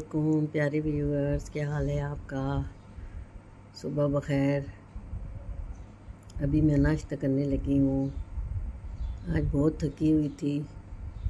वालेकुम प्यारे व्यूअर्स, क्या हाल है आपका। सुबह बखैर। अभी मैं नाश्ता करने लगी हूँ। आज बहुत थकी हुई थी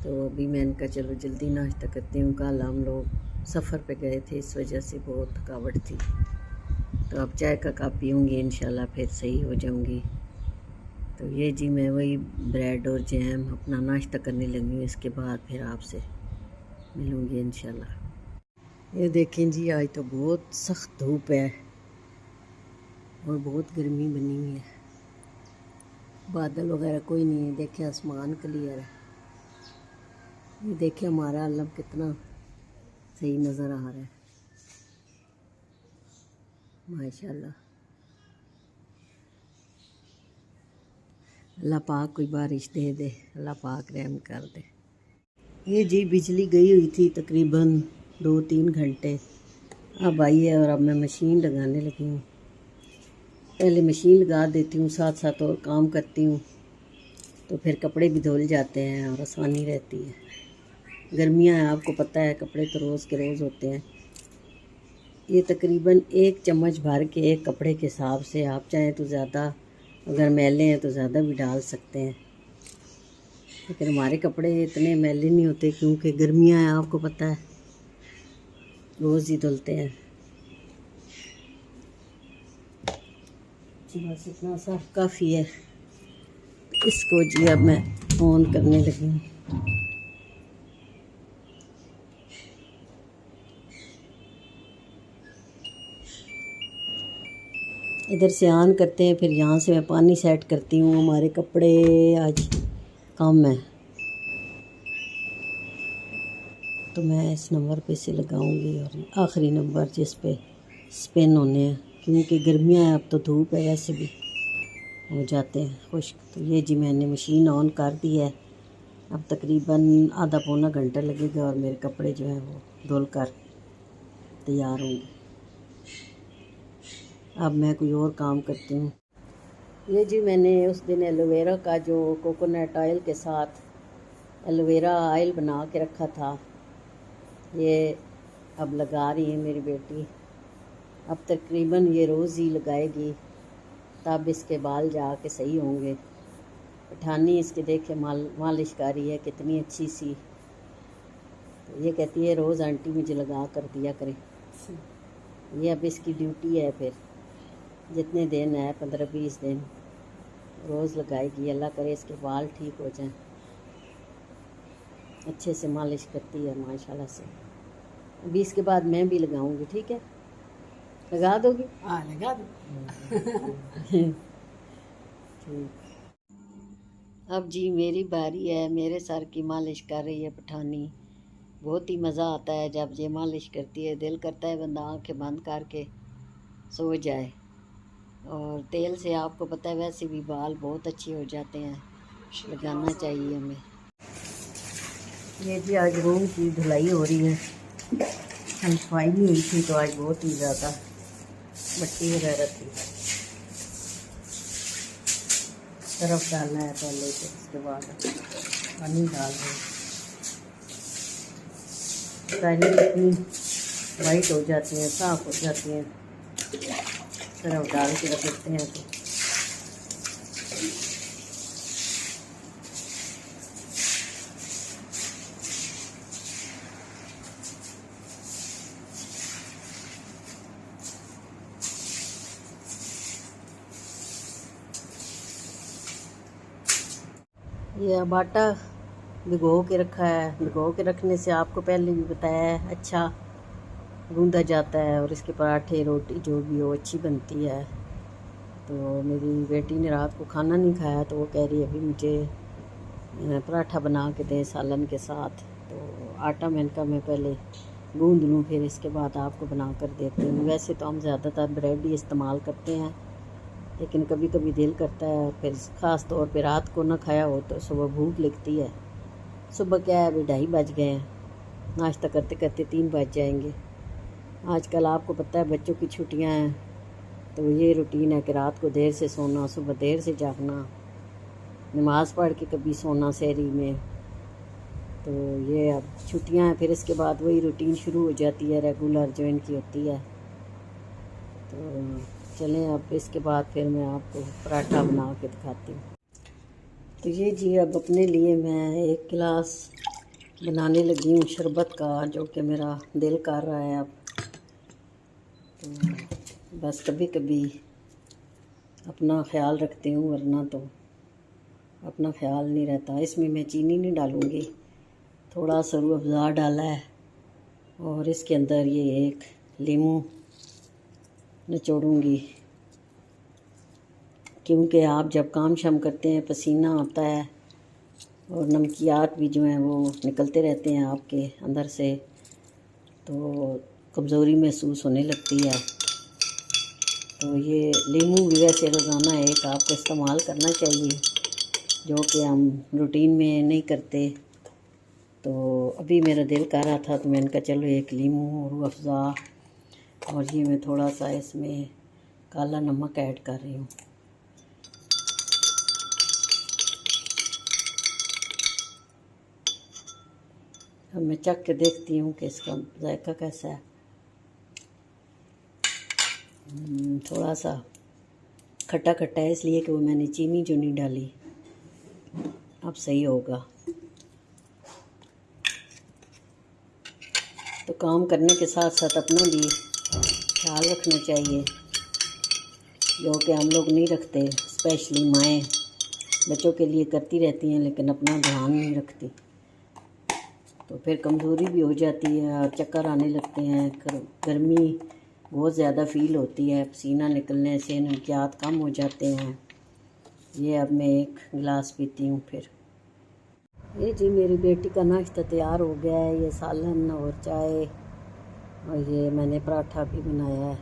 तो अभी मैंने कहा चलो जल्दी नाश्ता करती हूँ। कल हम लोग सफ़र पे गए थे, इस वजह से बहुत थकावट थी। तो अब चाय का कप पीऊँगी, इंशाल्लाह फिर सही हो जाऊँगी। तो ये जी मैं वही ब्रेड और जैम अपना नाश्ता करने लगी हूँ। इसके बाद फिर आपसे मिलूँगी इंशाल्लाह। ये देखें जी, आज तो बहुत सख्त धूप है और बहुत गर्मी बनी हुई है। बादल वगैरह कोई नहीं है, देखें आसमान क्लियर है। ये देखें हमारा आलम कितना सही नज़र आ रहा है, माशाल्लाह। अल्लाह पाक कोई बारिश दे दे, अल्लाह पाक रहम कर दे। ये जी बिजली गई हुई थी तकरीबन 2-3 घंटे, अब आई है और अब मैं मशीन लगाने लगी हूँ। पहले मशीन लगा देती हूँ, साथ साथ और काम करती हूँ, तो फिर कपड़े भी धुल जाते हैं और आसानी रहती है। गर्मियाँ हैं, आपको पता है, कपड़े तो रोज़ के रोज़ होते हैं। ये तकरीबन 1 चम्मच भर के एक कपड़े के हिसाब से, आप चाहें तो ज़्यादा, अगर मैले हैं तो ज़्यादा भी डाल सकते हैं, लेकिन हमारे कपड़े इतने मैले नहीं होते क्योंकि गर्मियाँ हैं, आपको पता है, रोज़ ही धुलते हैं। बस इतना सा काफ़ी है। इसको जी अब मैं ऑन करने लगी हूँ। इधर से ऑन करते हैं, फिर यहाँ से मैं पानी सेट करती हूँ। हमारे कपड़े आज कम है तो मैं इस नंबर पे से लगाऊंगी और आखिरी नंबर जिस पे स्पिन होने हैं, क्योंकि गर्मियाँ हैं, अब तो धूप है, वैसे भी हो जाते हैं खुश्क। तो ये जी मैंने मशीन ऑन कर दी है। अब तकरीबन आधा पौना घंटा लगेगा और मेरे कपड़े जो हैं वो धुल कर तैयार होंगे। अब मैं कोई और काम करती हूँ। ये जी मैंने उस दिन एलोवेरा का जो कोकोनट ऑयल के साथ एलोवेरा ऑयल बना के रखा था, ये अब लगा रही है मेरी बेटी। अब तकरीबन ये रोज़ ही लगाएगी, तब इसके बाल जाके सही होंगे। पठानी इसके देखे मालिश कर रही है कितनी अच्छी सी। तो ये कहती है रोज़ आंटी मुझे लगा कर दिया करें। ये अब इसकी ड्यूटी है, फिर जितने दिन है 15-20 दिन रोज़ लगाएगी। अल्लाह करे इसके बाल ठीक हो जाएं। अच्छे से मालिश करती है माशाल्लाह से। अभी इसके बाद मैं भी लगाऊंगी, ठीक है? लगा दोगी? हाँ, लगा दो। ठीक। अब जी मेरी बारी है, मेरे सर की मालिश कर रही है पठानी। बहुत ही मज़ा आता है जब ये मालिश करती है, दिल करता है बंदा आँखें बंद करके सो जाए। और तेल से आपको पता है वैसे भी बाल बहुत अच्छे हो जाते हैं, लगाना चाहिए हमें। ये जी आज रूम की धुलाई हो रही है। कल सफाई नहीं हुई थी तो आज बहुत ही ज़्यादा मिट्टी वगैरह थी। सरफ डालना है पहले, तो उसके बाद पानी डाल दें। टाइलें इतनी वाइट हो जाती हैं, साफ़ हो जाती हैं, सरफ डाल के रखते हैं तो। ये अब आटा भिगो के रखा है। भिगो के रखने से आपको पहले भी बताया है, अच्छा गूंदा जाता है और इसके पराठे रोटी जो भी हो अच्छी बनती है। तो मेरी बेटी ने रात को खाना नहीं खाया तो वो कह रही है अभी मुझे पराठा बना के दें सालन के साथ। तो आटा मैंने कहा मैं पहले गूंद लूँ, फिर इसके बाद आपको बना कर देती हूँ। वैसे तो हम ज़्यादातर ब्रेड ही इस्तेमाल करते हैं, लेकिन कभी कभी दिल करता है, और फिर ख़ास तौर पे रात को ना खाया हो तो सुबह भूख लगती है। सुबह क्या है, अभी 2:30 बज गए हैं, नाश्ता करते करते 3 बज जाएंगे। आजकल आपको पता है बच्चों की छुट्टियां हैं, तो ये रूटीन है कि रात को देर से सोना, सुबह देर से जागना, नमाज़ पढ़ के कभी सोना सहरी में। तो ये अब छुट्टियां हैं, फिर इसके बाद वही रूटीन शुरू हो जाती है रेगुलर जो इनकी होती है। तो चलें अब इसके बाद फिर मैं आपको पराठा बना के दिखाती हूँ। तो ये जी अब अपने लिए मैं एक गिलास बनाने लगी हूँ शरबत का, जो कि मेरा दिल कर रहा है अब। तो बस कभी कभी अपना ख्याल रखती हूँ, वरना तो अपना ख्याल नहीं रहता। इसमें मैं चीनी नहीं डालूँगी, थोड़ा सा रूह अफ़ज़ा डाला है और इसके अंदर ये एक लीमू निचोड़ूँगी, क्योंकि आप जब काम शाम करते हैं पसीना आता है और नमकियात भी जो हैं वो निकलते रहते हैं आपके अंदर से, तो कमज़ोरी महसूस होने लगती है। तो ये लीमू भी वैसे रोज़ाना एक आपको इस्तेमाल करना चाहिए, जो कि हम रूटीन में नहीं करते। तो अभी मेरा दिल कर रहा था तो मैंने कहा चलो एक लीमू रूह अफ़ज़ा, और ये मैं थोड़ा सा इसमें काला नमक ऐड कर रही हूँ। अब मैं चख के देखती हूँ कि इसका जायका कैसा है। थोड़ा सा खट्टा खट्टा है, इसलिए कि वो मैंने चीनी जो नहीं डाली। अब सही होगा। तो काम करने के साथ साथ अपना भी ख्याल रखना चाहिए, जो कि हम लोग नहीं रखते। स्पेशली माएँ बच्चों के लिए करती रहती हैं लेकिन अपना ध्यान नहीं रखती, तो फिर कमज़ोरी भी हो जाती है और चक्कर आने लगते हैं। गर्मी बहुत ज़्यादा फ़ील होती है, पसीना निकलने से नमकियात कम हो जाते हैं। ये अब मैं एक गिलास पीती हूँ फिर। ये जी मेरी बेटी का नाश्ता तैयार हो गया है, ये सालन और चाय, और ये मैंने पराठा भी बनाया है।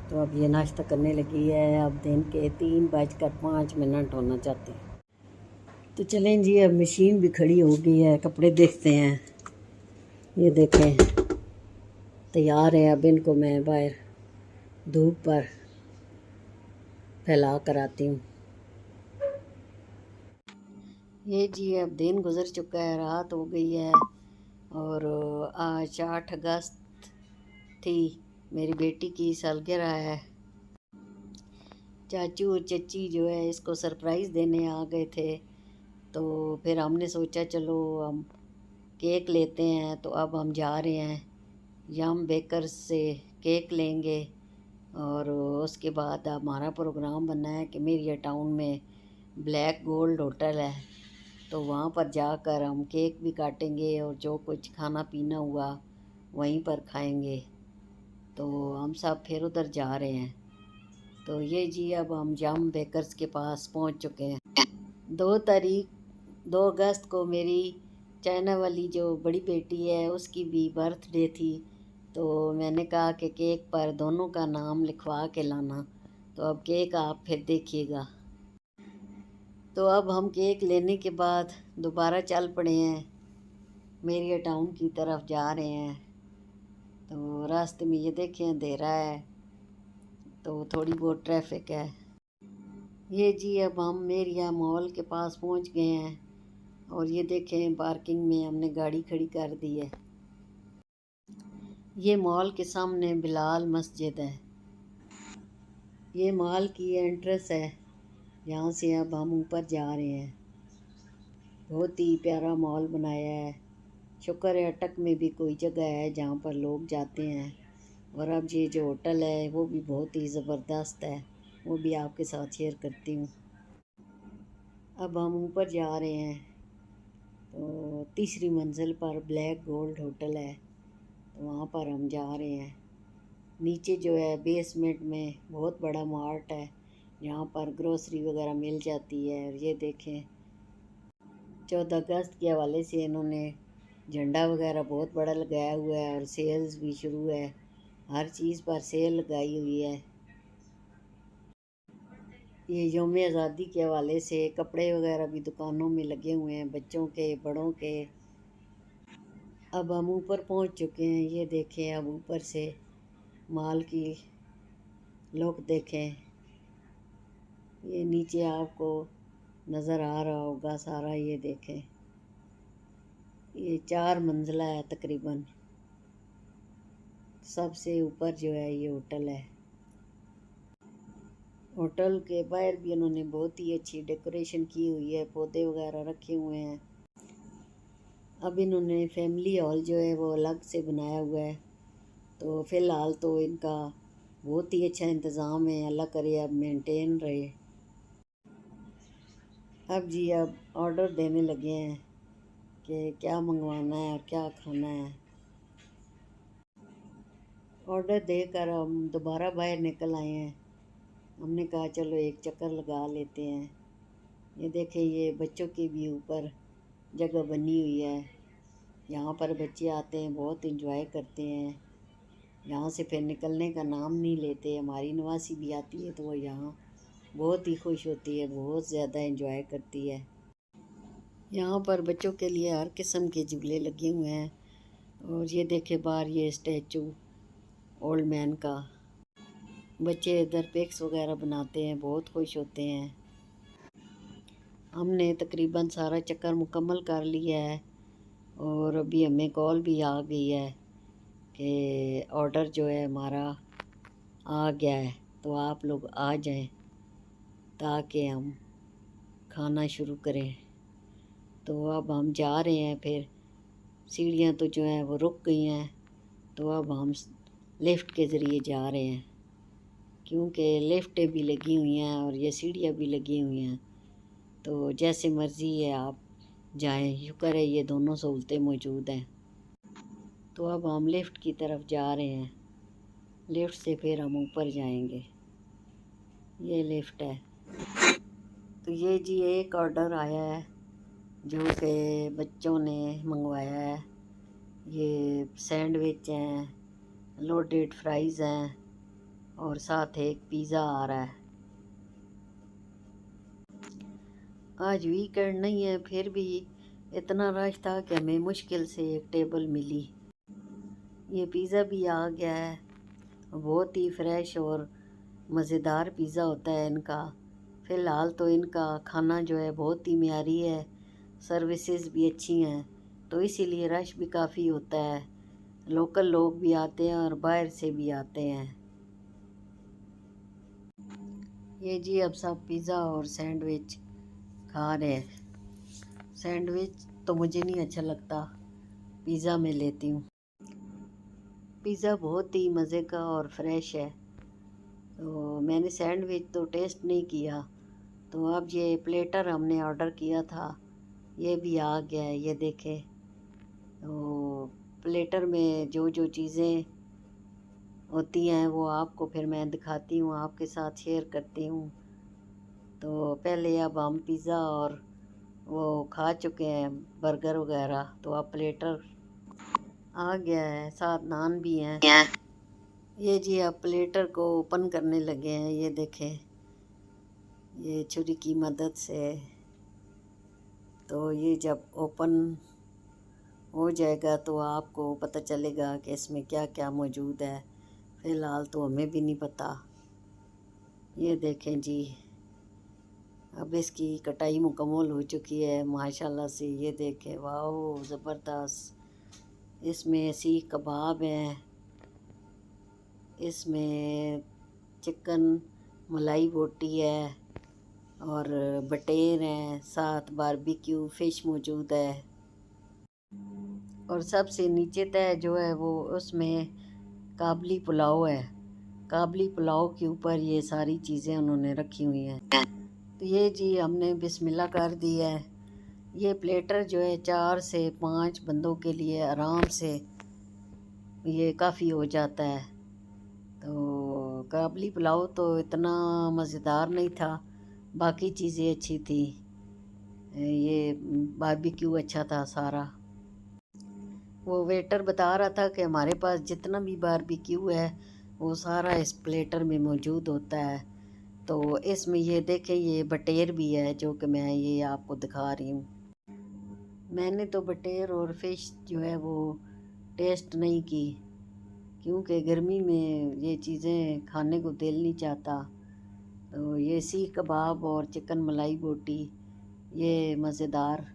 तो अब ये नाश्ता करने लगी है। अब दिन के 3:05 होना चाहते हैं। तो चलें जी, अब मशीन भी खड़ी हो गई है, कपड़े देखते हैं। ये देखें तैयार है, अब इनको मैं बाहर धूप पर फैला कर आती हूँ। ये जी अब दिन गुज़र चुका है, रात हो गई है, और आज 8 अगस्त थी, मेरी बेटी की सालगिरह है। चाचू और चची जो है इसको सरप्राइज़ देने आ गए थे, तो फिर हमने सोचा चलो हम केक लेते हैं। तो अब हम जा रहे हैं यम बेकर्स से केक लेंगे, और उसके बाद हमारा प्रोग्राम बना है कि मेरिया टाउन में ब्लैक गोल्ड होटल है, तो वहाँ पर जाकर हम केक भी काटेंगे और जो कुछ खाना पीना हुआ वहीं पर खाएंगे। तो हम सब फिर उधर जा रहे हैं। तो ये जी अब हम यम बेकर्स के पास पहुँच चुके हैं। 2 अगस्त को मेरी चाइना वाली जो बड़ी बेटी है उसकी भी बर्थडे थी, तो मैंने कहा कि केक पर दोनों का नाम लिखवा के लाना। तो अब केक आप फिर देखिएगा। तो अब हम केक लेने के बाद दोबारा चल पड़े हैं, मेरिया टाउन की तरफ जा रहे हैं। तो रास्ते में ये देखें अंधेरा है, तो थोड़ी बहुत ट्रैफिक है। ये जी अब हम मेरिया मॉल के पास पहुंच गए हैं, और ये देखें पार्किंग में हमने गाड़ी खड़ी कर दी है। ये मॉल के सामने बिलाल मस्जिद है। ये मॉल की एंट्रेंस है, यहाँ से अब हम ऊपर जा रहे हैं। बहुत ही प्यारा मॉल बनाया है। शुक्र है अटक में भी कोई जगह है जहाँ पर लोग जाते हैं। और अब ये जो होटल है वो भी बहुत ही ज़बरदस्त है, वो भी आपके साथ शेयर करती हूँ। अब हम ऊपर जा रहे हैं, तो तीसरी मंजिल पर ब्लैक गोल्ड होटल है, तो वहाँ पर हम जा रहे हैं। नीचे जो है बेसमेंट में बहुत बड़ा मार्ट है, यहाँ पर ग्रोसरी वगैरह मिल जाती है। और ये देखें 14 अगस्त के हवाले से इन्होंने झंडा वगैरह बहुत बड़ा लगाया हुआ है, और सेल्स भी शुरू है, हर चीज़ पर सेल लगाई हुई है। ये यौम आज़ादी के हवाले से कपड़े वगैरह भी दुकानों में लगे हुए हैं, बच्चों के बड़ों के। अब हम ऊपर पहुंच चुके हैं, ये देखें अब ऊपर से माल की लुक देखें। ये नीचे आपको नज़र आ रहा होगा सारा, ये देखें ये 4 मंजिला है तकरीबन। सबसे ऊपर जो है ये होटल है। होटल के बाहर भी उन्होंने बहुत ही अच्छी डेकोरेशन की हुई है, पौधे वगैरह रखे हुए हैं। अब इन्होंने फैमिली हॉल जो है वो अलग से बनाया हुआ है। तो फ़िलहाल तो इनका बहुत ही अच्छा इंतज़ाम है, अल्लाह करे अब मेंटेन रहे। अब जी अब ऑर्डर देने लगे हैं कि क्या मंगवाना है और क्या खाना है। ऑर्डर देकर हम दोबारा बाहर निकल आए हैं। हमने कहा चलो एक चक्कर लगा लेते हैं। ये देखें, ये बच्चों के भी ऊपर जगह बनी हुई है। यहाँ पर बच्चे आते हैं, बहुत इंजॉय करते हैं। यहाँ से फिर निकलने का नाम नहीं लेते। हमारी नवासी भी आती है तो वो यहाँ बहुत ही खुश होती है, बहुत ज़्यादा इंजॉय करती है। यहाँ पर बच्चों के लिए हर किस्म के झूले लगे हुए हैं। और ये देखे बाहर ये स्टैचू ओल्ड मैन का। बच्चे इधर पिक्स वगैरह बनाते हैं, बहुत खुश होते हैं। हमने तकरीबन सारा चक्कर मुकम्मल कर लिया है और अभी हमें कॉल भी आ गई है कि ऑर्डर जो है हमारा आ गया है, तो आप लोग आ जाएं ताकि हम खाना शुरू करें। तो अब हम जा रहे हैं। फिर सीढ़ियाँ तो जो हैं वो रुक गई हैं, तो अब हम लिफ्ट के ज़रिए जा रहे हैं, क्योंकि लिफ्टें भी लगी हुई हैं और ये सीढ़ियाँ भी लगी हुई हैं। तो जैसे मर्ज़ी है आप जाएं, शुक्र है ये दोनों सहूलतें मौजूद हैं। तो अब हम लिफ्ट की तरफ जा रहे हैं। लिफ्ट से फिर हम ऊपर जाएंगे। ये लिफ्ट है। तो ये जी एक ऑर्डर आया है जो कि बच्चों ने मंगवाया है। ये सैंडविच हैं, लोडेड फ्राइज़ हैं और साथ एक पिज़्ज़ा आ रहा है। आज वीकेंड नहीं है, फिर भी इतना रश था कि हमें मुश्किल से एक टेबल मिली। ये पिज़्ज़ा भी आ गया है। बहुत ही फ्रेश और मज़ेदार पिज़्ज़ा होता है इनका। फ़िलहाल तो इनका खाना जो है बहुत ही म्यारी है, सर्विसेज भी अच्छी हैं, तो इसीलिए रश भी काफ़ी होता है। लोकल लोग भी आते हैं और बाहर से भी आते हैं। ये जी अब सब पिज़्ज़ा और सैंडविच खा रहे हैं। सैंडविच तो मुझे नहीं अच्छा लगता, पिज़्ज़ा मैं लेती हूँ। पिज़्ज़ा बहुत ही मज़े का और फ्रेश है। तो मैंने सैंडविच तो टेस्ट नहीं किया। तो अब ये प्लेटर हमने ऑर्डर किया था, ये भी आ गया है। ये देखें, तो प्लेटर में जो जो चीज़ें होती हैं वो आपको फिर मैं दिखाती हूँ, आपके साथ शेयर करती हूँ। तो पहले अब हम पिज़्ज़ा और वो खा चुके हैं, बर्गर वगैरह। तो अब प्लेटर आ गया है, साथ नान भी हैं। ये जी अब प्लेटर को ओपन करने लगे हैं। ये देखें, ये छुरी की मदद से। तो ये जब ओपन हो जाएगा तो आपको पता चलेगा कि इसमें क्या क्या मौजूद है। फ़िलहाल तो हमें भी नहीं पता। ये देखें जी, अब इसकी कटाई मुकम्मल हो चुकी है माशाल्लाह से। ये देखें, वाह ज़बरदस्त। इसमें सीख कबाब हैं, इसमें चिकन मलाई बोटी है और बटेर हैं, साथ बारबेक्यू फ़िश मौजूद है। और सबसे नीचे तय जो है वो उसमें काबली पुलाव है। काबली पुलाव के ऊपर ये सारी चीज़ें उन्होंने रखी हुई हैं। तो ये जी हमने बिस्मिल्लाह कर दी है। ये प्लेटर जो है 4 से 5 बंदों के लिए आराम से ये काफ़ी हो जाता है। तो काबली पुलाव तो इतना मज़ेदार नहीं था, बाकी चीज़ें अच्छी थी। ये बारबेक्यू अच्छा था सारा। वो वेटर बता रहा था कि हमारे पास जितना भी बारबेक्यू है वो सारा इस प्लेटर में मौजूद होता है। तो इसमें ये देखें, ये बटेर भी है जो कि मैं ये आपको दिखा रही हूँ। मैंने तो बटेर और फ़िश जो है वो टेस्ट नहीं की, क्योंकि गर्मी में ये चीज़ें खाने को दिल नहीं चाहता। तो ये सीख कबाब और चिकन मलाई बोटी ये मज़ेदार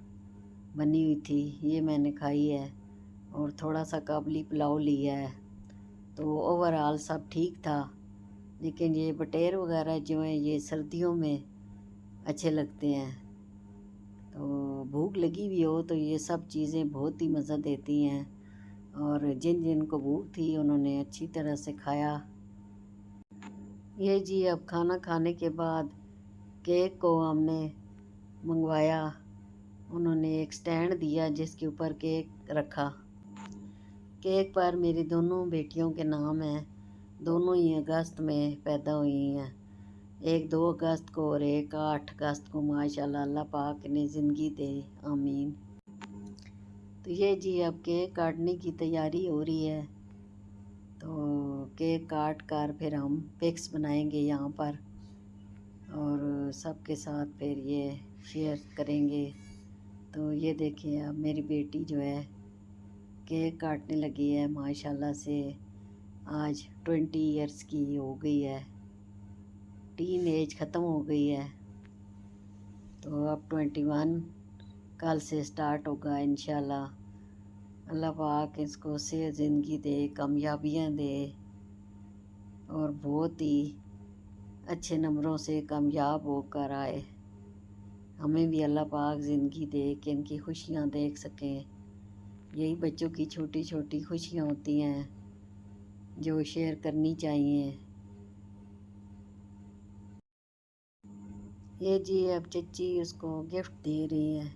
बनी हुई थी, ये मैंने खाई है। और थोड़ा सा काबली पुलाव लिया है। तो ओवरऑल सब ठीक था। लेकिन ये बटेर वगैरह जो हैं ये सर्दियों में अच्छे लगते हैं। तो भूख लगी हुई हो तो ये सब चीज़ें बहुत ही मज़ा देती हैं। और जिन जिन को भूख थी उन्होंने अच्छी तरह से खाया। ये जी अब खाना खाने के बाद केक को हमने मंगवाया। उन्होंने एक स्टैंड दिया जिसके ऊपर केक रखा। केक पर मेरी दोनों बेटियों के नाम हैं। दोनों ही अगस्त में पैदा हुई हैं। एक 2 अगस्त को और एक 8 अगस्त को। माशाल्लाह, अल्लाह पाक ने ज़िंदगी दे, आमीन। तो ये जी अब केक काटने की तैयारी हो रही है। तो केक काट कर फिर हम पिक्स बनाएंगे यहाँ पर और सबके साथ फिर ये शेयर करेंगे। तो ये देखिए अब मेरी बेटी जो है केक काटने लगी है। माशाल्लाह से आज 20 इयर्स की हो गई है। टीन एज ख़त्म हो गई है। तो अब 21 कल से स्टार्ट होगा इंशाल्लाह। अल्लाह पाक इसको सेहत ज़िंदगी दे, कामयाबियाँ दे और बहुत ही अच्छे नंबरों से कामयाब होकर आए। हमें भी अल्लाह पाक ज़िंदगी दे कि इनकी खुशियाँ देख सकें। यही बच्चों की छोटी छोटी खुशियाँ होती हैं जो शेयर करनी चाहिए। ये जी अब चच्ची उसको गिफ्ट दे रही है।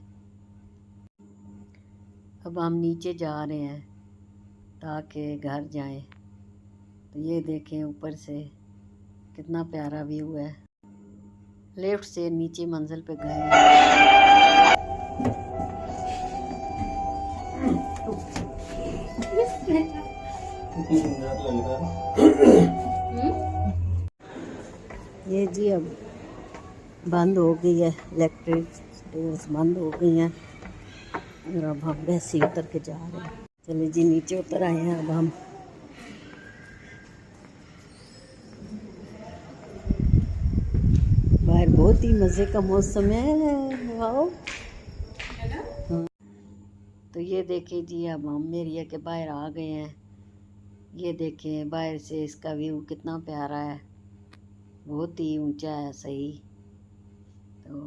अब हम नीचे जा रहे हैं ताकि घर जाएं। तो ये देखें ऊपर से कितना प्यारा व्यू है। लिफ्ट से नीचे मंजिल पे गए। ये जी अब बंद हो गई है, इलेक्ट्रिक स्टेयर्स बंद हो गई हैं और अब हम वैसे ही उतर के जा रहे हैं। चलिए जी नीचे उतर आए हैं अब हम। बाहर बहुत ही मज़े का मौसम है। वाओ। हाँ। तो ये देखिए जी अब हम एरिया के बाहर आ गए हैं। ये देखें बाहर से इसका व्यू कितना प्यारा है, बहुत ही ऊंचा है। सही। तो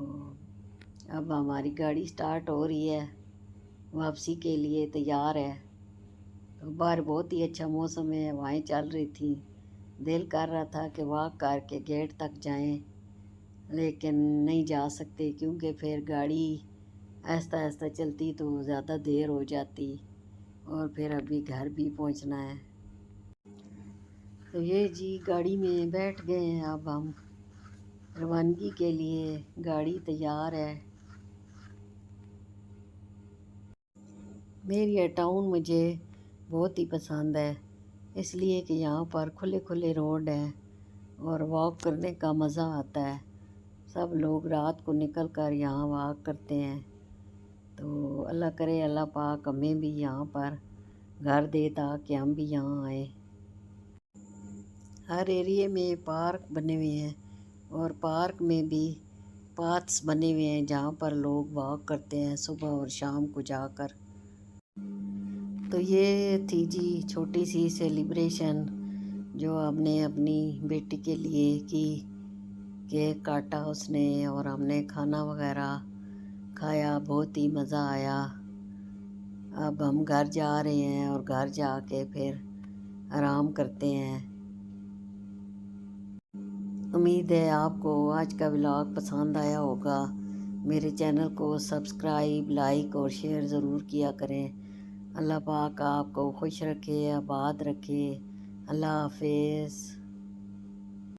अब हमारी गाड़ी स्टार्ट हो रही है, वापसी के लिए तैयार है। तो बाहर बहुत ही अच्छा मौसम है, हवाएं चल रही थी। दिल कर रहा था कि वॉक करके गेट तक जाएं, लेकिन नहीं जा सकते क्योंकि फिर गाड़ी आहिस्ता आहिस्ता चलती तो ज़्यादा देर हो जाती और फिर अभी घर भी पहुंचना है। तो ये जी गाड़ी में बैठ गए हैं। अब हम रवानगी के लिए, गाड़ी तैयार है। मेरी टाउन मुझे बहुत ही पसंद है, इसलिए कि यहाँ पर खुले खुले रोड हैं और वॉक करने का मज़ा आता है। सब लोग रात को निकल कर यहाँ वॉक करते हैं। तो अल्लाह करे अल्लाह पाक हमें भी यहाँ पर घर दे ताकि हम भी यहाँ आए। हर एरिया में पार्क बने हुए हैं और पार्क में भी पाथ्स बने हुए हैं जहाँ पर लोग वॉक करते हैं सुबह और शाम को जाकर। तो ये थी जी छोटी सी सेलिब्रेशन जो हमने अपनी बेटी के लिए की। केक काटा उसने और हमने खाना वगैरह खाया, बहुत ही मज़ा आया। अब हम घर जा रहे हैं और घर जाके फिर आराम करते हैं। उम्मीद है आपको आज का व्लॉग पसंद आया होगा। मेरे चैनल को सब्सक्राइब, लाइक और शेयर ज़रूर किया करें। अल्लाह पाक आपको खुश रखे, आबाद रखे। अल्लाह हाफिज़।